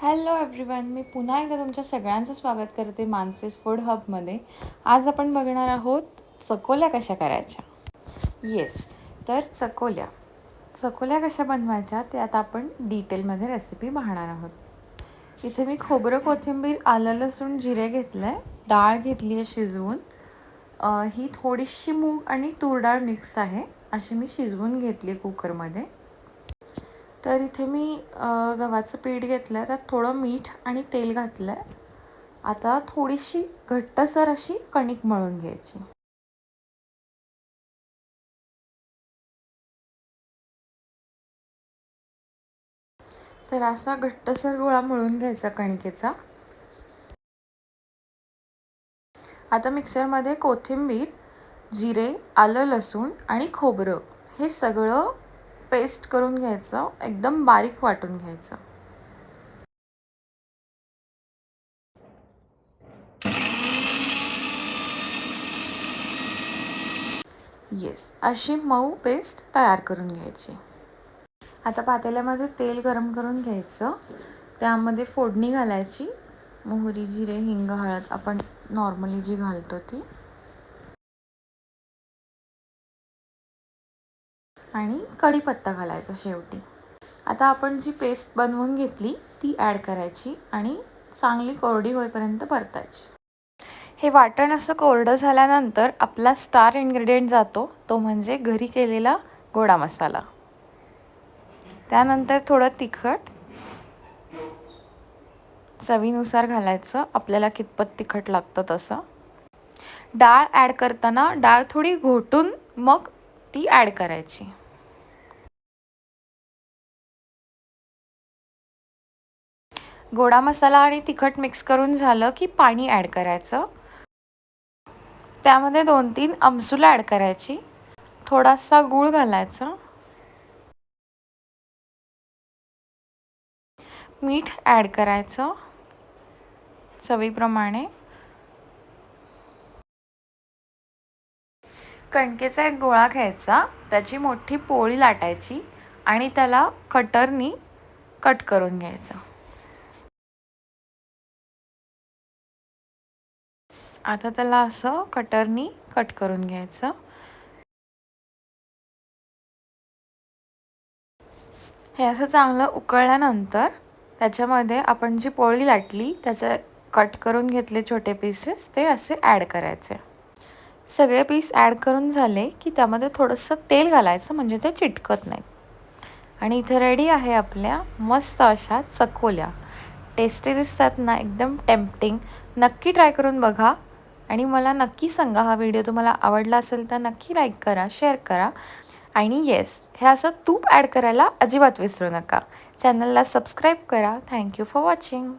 Hello everyone, मी पुन्हा एकदा तुमच्या सगळ्यांचं स्वागत करते मानसीस फूड हबमध्ये. आज आपण बघणार आहोत चकोल्या कशा करायच्या. येस, तर चकोल्या कशा बनवायच्या ते आता आपण डिटेलमध्ये रेसिपी पाहणार आहोत. इथे मी खोबरं, कोथिंबीर, आलं, लसूण, जिरे घेतलं आहे. डाळ घेतली आहे शिजवून. ही थोडीशी मूग आणि तूर डाळ मिक्स आहे, अशी मी शिजवून घेतली कुकरमध्ये. तर इथे मी गव्हाचं पीठ घेतलं आहे, त्यात थोडं मीठ आणि तेल घातलं आहे. आता थोडीशी घट्टसर अशी कणिक मळून घ्यायची. तर असा घट्टसर गोळा मळून घ्यायचा कणकेचा. आता मिक्सरमध्ये कोथिंबीर, जिरे, आलं, लसूण आणि खोबरं हे सगळं पेस्ट करून घ्यायचं, एकदम बारीक वाटून घ्यायचं. येस, अशी मऊ पेस्ट तयार करून घ्यायची. आता पातेल्यामध्ये तेल गरम करून घ्यायचं, त्यामध्ये फोडणी घालायची. मोहरी, जिरे, हिंग, हळद आपण नॉर्मली जी घालतो ती, आणि कढीपत्ता घालायचा शेवटी. आता आपण जी पेस्ट बनवून घेतली ती ॲड करायची आणि चांगली कोरडी होईपर्यंत परतायची. हे वाटण असं कोरडं झाल्यानंतर आपला स्टार इन्ग्रेडियंट जातो, तो म्हणजे घरी केलेला गोडा मसाला. त्यानंतर थोडं तिखट चवीनुसार घालायचं, आपल्याला कितपत तिखट लागतं तसं. डाळ ॲड करताना डाळ थोडी घोटून मग ती ॲड करायची. गोडा मसाला आणि तिखट मिक्स करून झालं की पाणी ॲड करायचं. त्यामध्ये 2-3 आमसूल ॲड करायची. थोडासा गूळ घालायचा. मीठ ॲड करायचं चवीप्रमाणे. कणकेचा एक गोळा घ्यायचा, त्याची मोठी पोळी लाटायची आणि त्याला कटरनी कट करून घ्यायचं. आता त्याला असं कटरनी कट करून घ्यायचं. हे असं चांगलं उकळल्यानंतर त्याच्यामध्ये आपण जी पोळी लाटली त्याचे कट करून घेतले छोटे पीसेस, ते असे ॲड करायचे. सगळे पीस ॲड करून झाले की त्यामध्ये थोडंसं तेल घालायचं, म्हणजे ते चिटकत नाही. आणि इथे रेडी आहे आपल्या मस्त अशा चकोल्या. टेस्टी दिसतात ना, एकदम टेम्पटिंग. नक्की ट्राय करून बघा आणि मला नक्की सांगा. हा व्हिडिओ तुम्हाला आवडला असेल तर नक्की लाईक करा, शेअर करा. आणि येस, हे असं तूप ॲड करायला अजिबात विसरू नका. चॅनलला सबस्क्राईब करा. Thank you for watching.